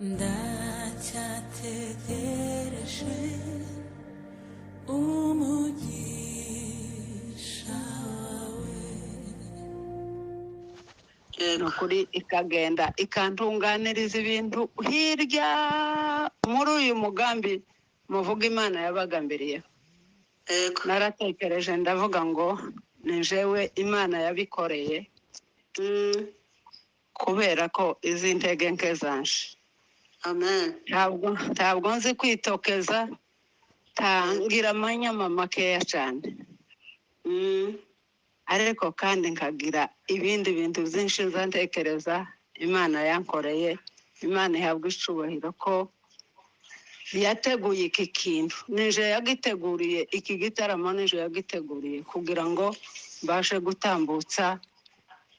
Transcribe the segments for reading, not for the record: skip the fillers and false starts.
ndacyategereje umugisha wawe. nukuri ikagenda ikantunganiriza ibintu hirya muri uyu mugambi muvuga Imana yabagambiriyeho. Naratekereje ndavuga ngo ni jewe Imana yabikoreye kubera ko izi ntege nke zanje. Amen. Ntabwo nzi kwitokeza, tangira amanyama makeya cyane, ariko kandi nkagira ibindi bintu byinshi nzatekereza Imana yankoreye. Imana ihabwa icubahiro ko yateguye iki kintu, nije yagiteguriye iki gitaramo, nije yagiteguriye kugira ngo mbashe gutambutsa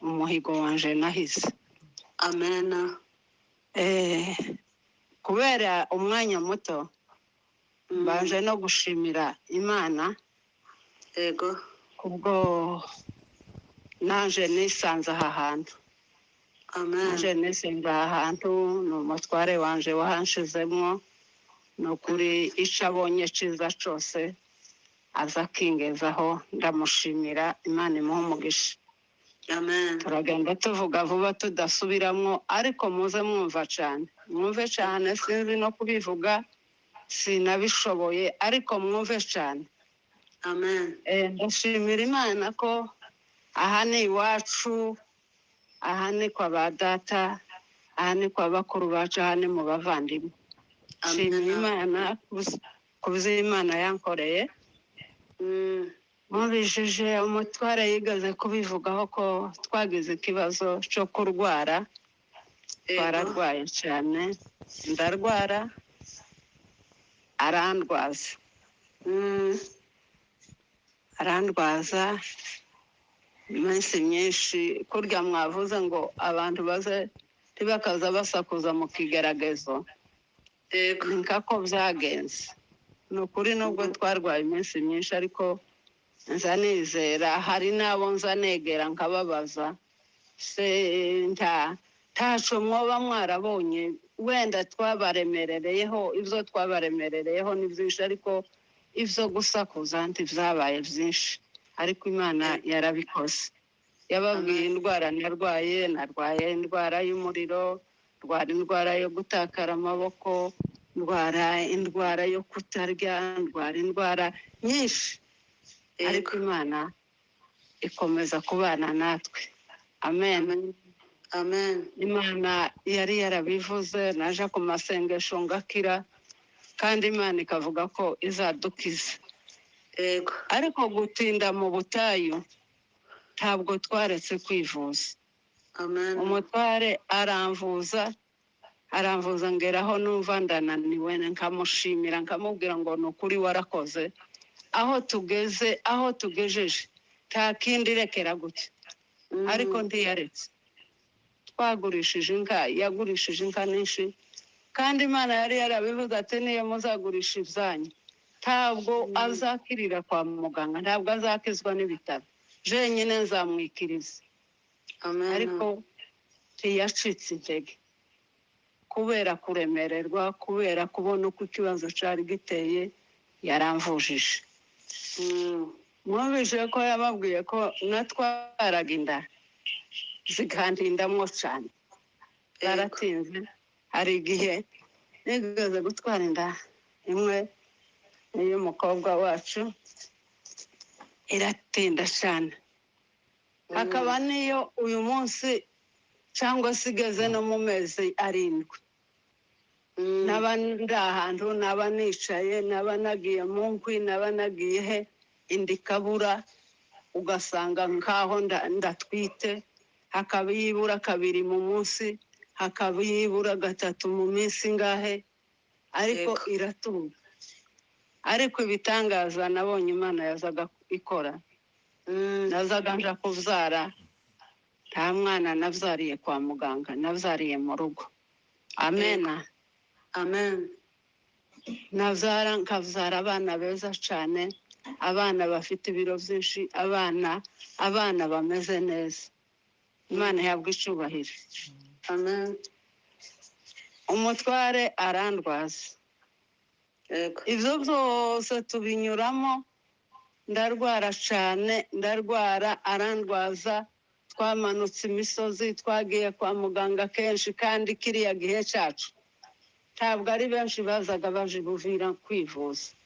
umuhigo wanje nahize. Amen. Kubera umwanya muto mbanje no gushimira Imana Yego. kubwo naje nisanze aha hantu. Amen. Naje nisanze aha hantu, ni umutware wanje wahanshizemwo. Ni ukuri icyo abonye cyiza cyose aza akingezaho, ndamushimira. Imana imuhe umugisha. Amen. Turagenda tuvuga vuba tudasubiramwo, ariko muze mwumva cyane, mwumve cyane. Sinzi no kubivuga, sinabishoboye, ariko mwumve cyane. Amen. Ndashimira Imana ko aha ni iwacu, aha ni kwa ba data, aha ni kwa bakuru bacu, aha ni mu bavandimwe. Nshimira Imana ku byo Imana yankoreye. Mubijije umutware yigeze kubivugaho ko twagize ikibazo cyo kurwara. Twararwaye cyane, ndarwara, arandwaza iminsi myinshi. Kurya mwavuze ngo abantu baze ntibakaza basakuza mu kigeragezo, ni nkako byagenze. Ni ukuri nubwo twarwaye iminsi myinshi, ariko nza nizera. Hari n'abo nza negera nkababaza, se ntaco mwoba mwarabonye wenda twabaremerereyeho? Ibyo twabaremerereyeho ni byinshi, ariko ibyo gusakuza ntibyabaye byinshi. Ariko Imana yarabikoze. Yababwiye indwara narwaye indwara y'umuriro, ndwara indwara yo gutakara amaboko, ndwara indwara yo kutarya, ndwara indwara nyinshi, ariko Imana ikomeza kubana natwe. Amen. Amen. Imana yari yarabivuze, naje ku masengesho ngakira, kandi Imana ikavuga ko izadukiza. Yego. Ariko gutinda mu butayu ntabwo twaretse kwivuza. Amen. Umutware aramvuza ngeraho numva ndananiwe, nkamushimira nkamubwira ngo ni ukuri warakoze. Aho tugejeje nta kindi, rekera gutya. Ariko ntiyaretse. Twagurishije inka, yagurishije inka nyinshi, kandi Imana yari yarabivuze ati niyo muzagurisha ibyanyu, ntabwo azakirira kwa muganga, ntabwo azakizwa n'ibitaro, jenyine nzamwikiriza. Amen. Ariko ntiyacitse intege kubera kuremererwa, kubera kubona uko ikibazo cyari giteye, yaramvujije. Mwumvise ko yababwiye ko natwaraga inda zikantindamwo cyane. Zaratinze. Hari igihe nigeze gutwara inda imwe y'umukobwa wacu, iratinda cyane. Hakaba niyo uyu munsi cyangwa se igeze no mu mezi 7. Naba ndi ahantu, naba nicaye, naba nagiye mu nkwi, naba nagiye he, indi kabura, ugasanga nkaho ndatwite. Hakaba yibura 2 mu munsi, hakaba yibura 3 mu minsi ngahe, ariko iratunga. Ariko ibitangaza nabonye Imana yazaga ikora. Nazaga nja kubyara, nta mwana nabyariye kwa muganga, nabyariye mu rugo. Amen. Amen. Nkabyara abana beza cyane, abana bafite ibiro byinshi, abana bameze neza. Imana ihabwa icubahiro. Amen. umutware arandwaza. yego Ibyo byose tubinyuramo, ndarwara cyane, ndarwara arandwaza. Twamanutse imisozi, twagiye kwa muganga kenshi, kandi kiriya gihe cyacu ntabwo ari benshi bazaga baje Buvira kwivuza.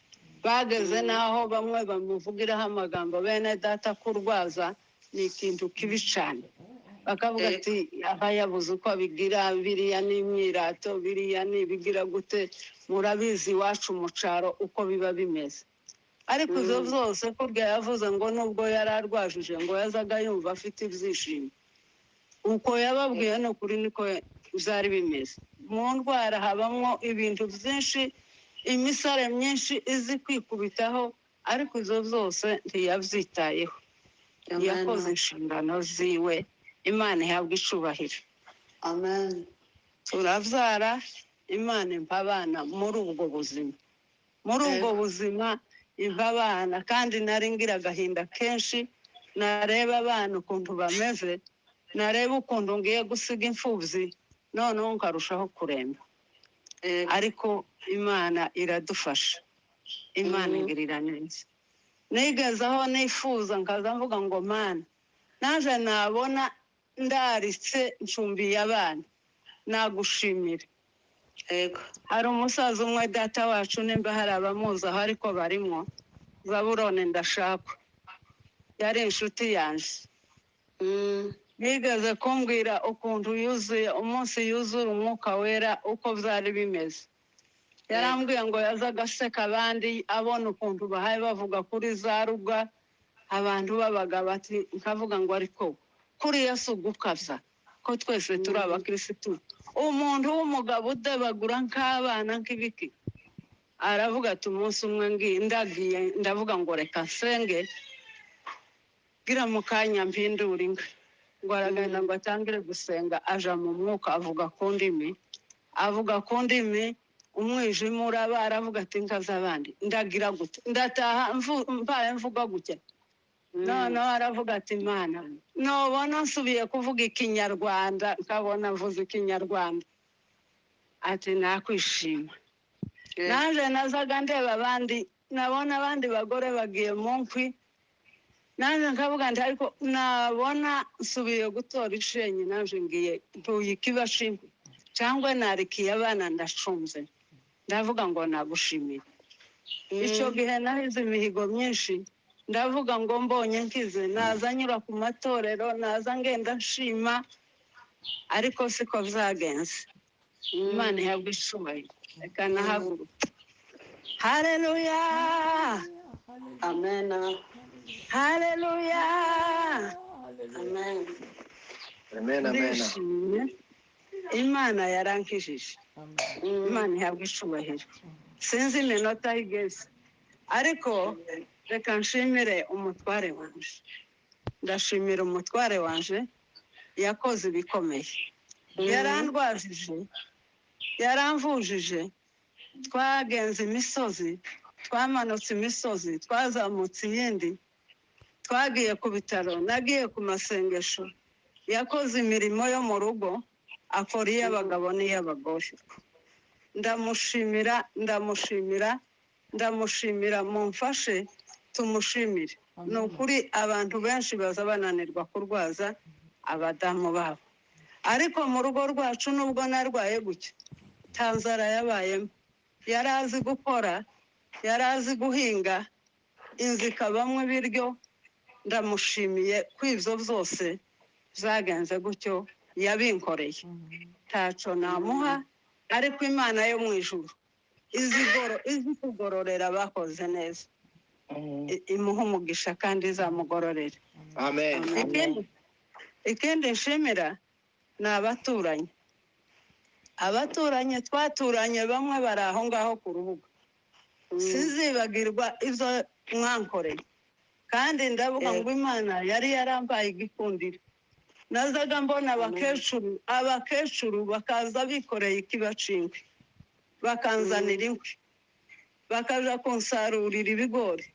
Bageze n'aho bamwe bamuvugiraho amagambo, bene data kurwaza ni ikintu kibi cyane. Bakavuga ati aba yabuze uko abigira, biriya ni imyirato, biriya ni ibigira gute, murabizi iwacu mu cyaro uko biba bimeze. Ariko ibyo byose kurya yavuze ngo nubwo yari arwajije ngo yazaga yumva afite ibyishimo. Uko yababwiye ni ukuri niko byari bimeze. Mu ndwara habamo ibintu byinshi, imisare myinshi izi kwikubitaho, ariko ibyo byose ntiyabyitayeho. Yakoze inshingano ziwe, Imana ihabwa icubahiro. amen Turabyara, Imana impa abana muri ubwo buzima. Muri ubwo buzima impa abana, kandi nari ngira agahinda kenshi, nareba abana ukuntu bameze, nareba ukuntu ngiye gusiga imfubyi, noneho nkarushaho kuremba. Ariko Imana iradufasha, Imana ingirira neza. Nigeze aho nifuza nkaza mvuga ngo Mana, naje nabona ndaritse ncumbiye abana, nagushimira. yego Hari umusaza umwe data wacu, nimba hari abamuzi aho ariko barimo, Zaburone Ndashakwa, yari inshuti yanjye. Yigeze kumbwira ukuntu yuzuye umunsi yuzura umwuka wera uko byari bimeze. Yarambwiye ngo yazaga aseka abandi, abona ukuntu bahaye bavuga kuri za ruga, abantu babaga bati, nkavuga ngo ariko kuri Yesu gukabya ko twese turi abakirisitu, umuntu w'umugabo udebagura nk'abana nk'ibiki. Aravuga ati umunsi umwe ndagiye ndavuga ngo reka nsenge, gira mu kanya mpindura inka. Ngo aragenda ngo atangire gusenga, aja mu mwuka avuga ku ndimi, avuga ku ndimi, umwijima uraba. Aravuga ati inka z'abandi ndagira gute, ndataha mbaye mvuga gutya. Noneho aravuga ati Mana, nobona nsubiye kuvuga ikinyarwanda, nkabona mvuze ikinyarwanda, ati nakwishima. Naje nazaga ndeba abandi, nabona abandi bagore bagiye mu nkwi, naje nkavuga nti ariko nabona nsubiye gutora ishenyi, naje ngiye ntuye ikibashimwe cyangwa narikiye abana ndacunze. Ndavuga ngo nagushimire. Icyo gihe nahize imihigo myinshi, ndavuga ngo mbonye nkize naza nyura ku matorero, naza ngenda nshima, ariko siko byagenze. Imana ihabwa icubahiro. Reka nahaguruka. Haleluya, amen haleluya, amen ndishimye. Imana yarankijije. Imana ihabwa icubahiro. Sinzi iminota igeze, ariko reka nshimire umutware wanje. Ndashimira umutware wanje, yakoze ibikomeye. Yarandwajije, yaramvujije. Twagenze imisozi, twamanutse imisozi, twazamutse iyindi, twagiye ku bitaro, nagiye ku masengesho. Yakoze imirimo yo mu rugo, akora iy'abagabo n'iy'abagore. Ndamushimira, ndamushimira, ndamushimira. Mumfashe tumushimire. Ni ukuri abantu benshi baza bananirwa kurwaza abadamu babo, ariko mu rugo rwacu nubwo narwaye gutya, nta nzara yabayemo. Yari azi gukora, yari azi guhinga, inzu ikabamo ibiryo. Ndamushimiye ko ibyo byose byagenze gutyo, yabinkoreye. Ntaco namuha, ariko Imana yo mu ijuru izi kugororera abakoze neza, imuha umugisha kandi izamugororere. Amen. Ikindi nshimira ni abaturanyi. Abaturanyi twaturanye, bamwe bari aho ngaho ku rubuga. Sizibagirwa ibyo mwankoreye, kandi ndavuga ngo Imana yari yarambaye igikundiro. Nazaga mbona abakecuru bakaza bikoreye ikibacingwe, bakanzanira inkwi, bakaja kunsarurira ibigori,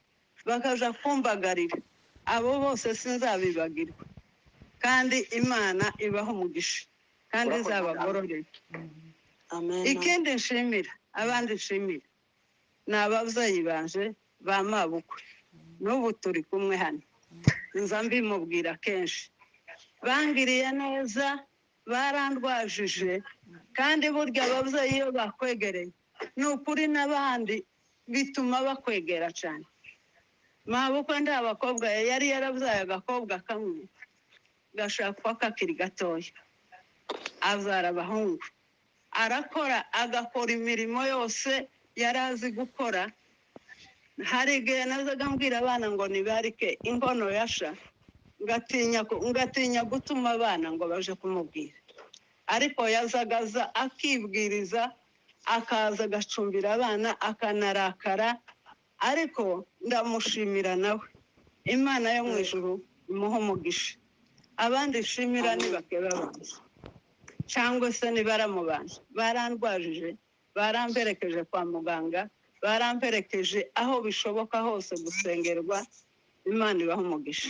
bakaja kumbagarira. Abo bose sinzabibagirwa, kandi Imana ibaha umugisha kandi izabagororera. Amen. ikindi nshimira abandi nshimira ni ababyeyi banje ba mabukwe n'ubu turi kumwe hano nza mbimubwira kenshi bangiriye neza barandwajije kandi burya ababyeyi iyo bakwegereye ni ukuri n'abandi bituma bakwegera cyane mabukwe nta bakobwa yari yarabyaye agakobwa kamwe gashakwa kakiri gatoya azara abahungu arakora agakora imirimo yose yari azi gukora hari igihe nazaga mbwira abana ngo nibarike inkono yasha ngatinya gutuma abana ngo baje kumubwira ariko yazagaza akibwiriza akaza agacumbira abana akanarakara ariko ndamushimira nawe imana yo mu ijuru imuha umugisha abandi nshimira ni bakeba banjye cyangwa se ni baramubanje barandwajije baramperekeje kwa muganga baramperekeje aho bishoboka hose gusengerwa imana ibaha umugisha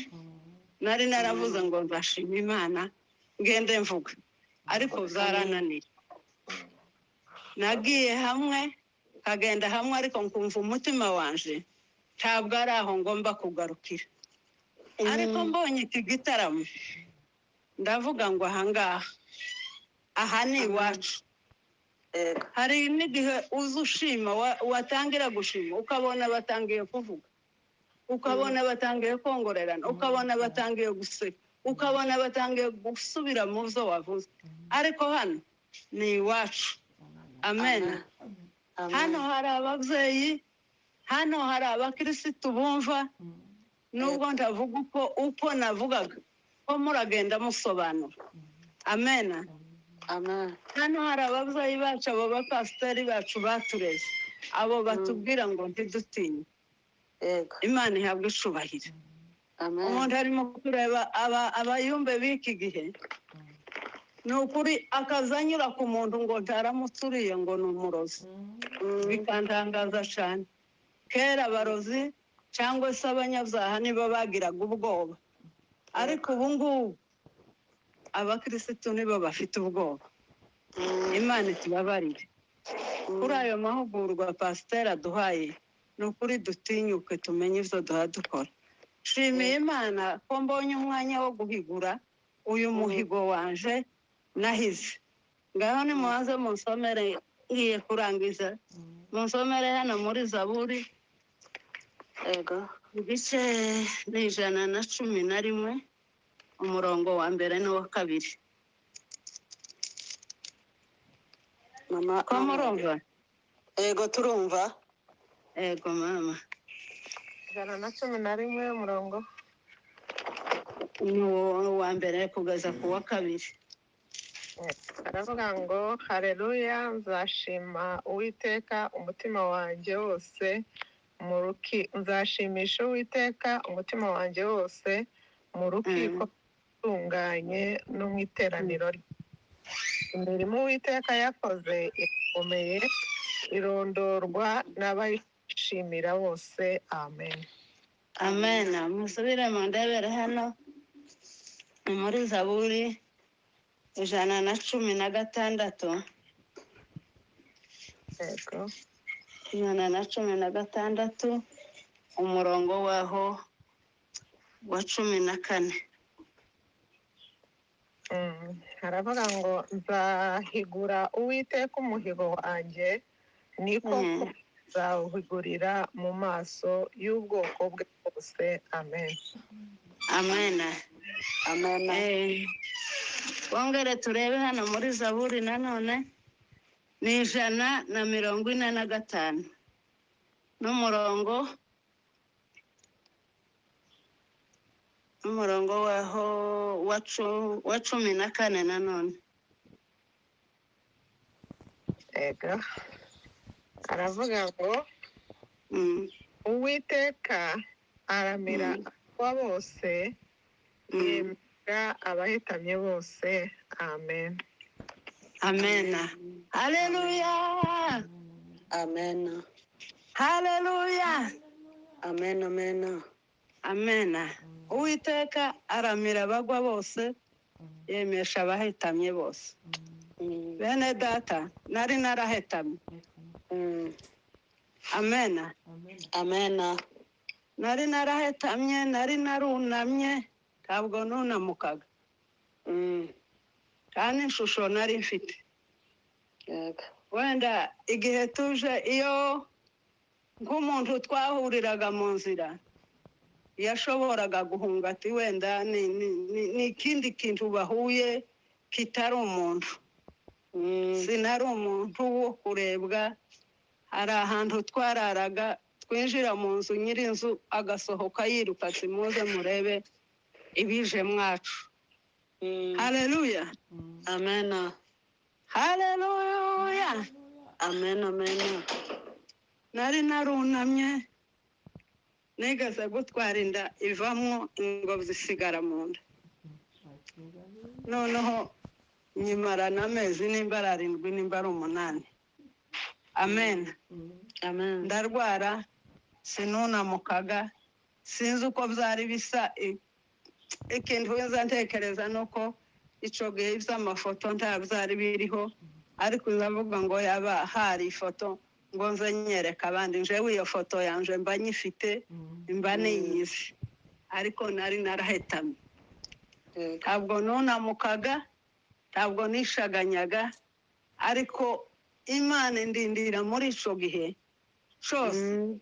nari naravuze ngo nzashima imana ngende mvuga ariko zarananiye nagiye hamwe kagenda hamwe ariko nkumva umutima wanje ntabwo ari aho ngomba kugarukira ariko mbonye iki gitaramo ndavuga ngo ahangaha aha ni iwacu hari n'igihe uza ushima watangira gushima ukabona batangiye kuvuga ukabona batangiye kongorerana ukabona batangiye guseka ukabona batangiye gusubira mu byo wavuze ariko hano ni iwacu amena hano hari ababyeyi hano hari abakirisitu bumva nubwo ndavuga uko navugaga ko muragenda musobanura amena hano hari ababyeyi bacu abo bapasiteri bacu batureze abo batubwira ngo ntidutinye imana ihabwa icubahiro umuntu arimo kureba abayumbe b'iki gihe ni ukuri akazanyura ku muntu ngo ntaramutsuriye ngo ni umurozi bikantangaza cyane kera abarozi cyangwa se abanyabyaha nibo bagiraga ubwoba ariko ubu ngubu abakirisitu nibo bafite ubwoba imana itubabarire kuri ayo mahugurwa pasiteri aduhaye ni ukuri dutinyuke tumenye ibyo duha dukora nshimiye imana ko mbonye umwanya wo guhigura uyu muhigo wanje nahize ngaho nimubanze munsomere ngiye kurangiza munsomere hano muri zaburi igice ni 111 umurongo wa mbere n'uwa kabiri mama ko murumva ego turumva ego mama 111 umurongo ni uwa mbere kugeza ku wa kabiri aravuga ngo hareruya nzashima uwiteka umutima wanjye wose nzashimisha uwiteka umutima wanjye wose mu rukiko rutunganye no mu iteraniro rye imirimo uwiteka yakoze irakomeye irondorwa n'abayishimira bose amen amena musubire mu ndebere hano ni muri zaburi 116 yego 116 umurongo waho wa 14 haravuga ngo nzahigura uwiteka umuhigo wanjye niko nzawuhigurira mu maso y'ubwoko bwe bwose amen amena amena wongere turebe hano muri zaburi nanone ni 145 n'umurongo waho wa 14 nanone ega aravuga ngo uwiteka aramira wa bose yemera abahitamye bose amen amena haleluya amena haleluya amena amena amena uwiteka aramira abagwa bose yemesha abahitamye bose bene data nari narahetamye. Mm. Amena. Amena. Nari narahetamye, nari narunamye, ntabwo nunamukaga. Mm. Kandi ishusho nari mfite. Yego. Wenda igihe tuje iyo nk'umuntu twahuriraga mu nzira yashoboraga guhunga ati wenda ni ikindi kintu bahuye kitari umuntu. Mm. Sinari umuntu wo kurebwa. Hari ahantu twararaga twinjira mu nzu nyir'inzu agasohoka yiruka ati muze murebe ibije mwacu. Mm. Haleluya. Amena. Haleluya. Amena. Amena. Nari narunamye nigeze gutwara inda ivamwo ingobyi zisigara mu nda. Noneho nyimarana amezi nimba ari 7 nimba ari 8. Amen. Amen. Ndarwara sinunamukaga, sinzi uko byari bisa. Ikintu weza ntekereza nuko ico gihe iby'amafoto nta byari biriho, ariko ndavuga ngo yaba hari ifoto ngo nze nyereka abandi njewe iyo foto yanje mba nyifite mba niyizi, ariko nari narahetamye. Yego. Ntabwo nunamukaga, ntabwo nishaganyaga, ariko Imana indindira muri ico gihe cyose. Mm.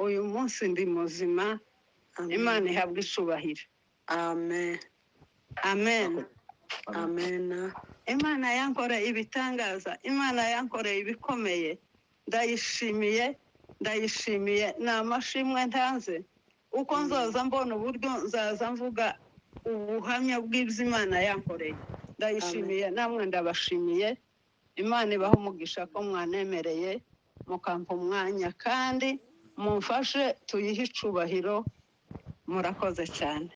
Uyu munsi ndi muzima. Amen. Imana ihabwa icubahiro. Amen. Amen. Amena. Imana yankoreye ibitangaza, Imana yankoreye ibikomeye. Ndayishimiye, ndayishimiye. Ni amashimwe ntanze. Uko nzoza mbona uburyo nzaza mvuga ubuhamya bw'ibyo Imana yankoreye. Ndayishimiye, namwe ndabashimiye. Imana ibaha umugisha ko mwanemereye mukampa umwanya kandi mumfashe tuyihe icubahiro. Murakoze cyane.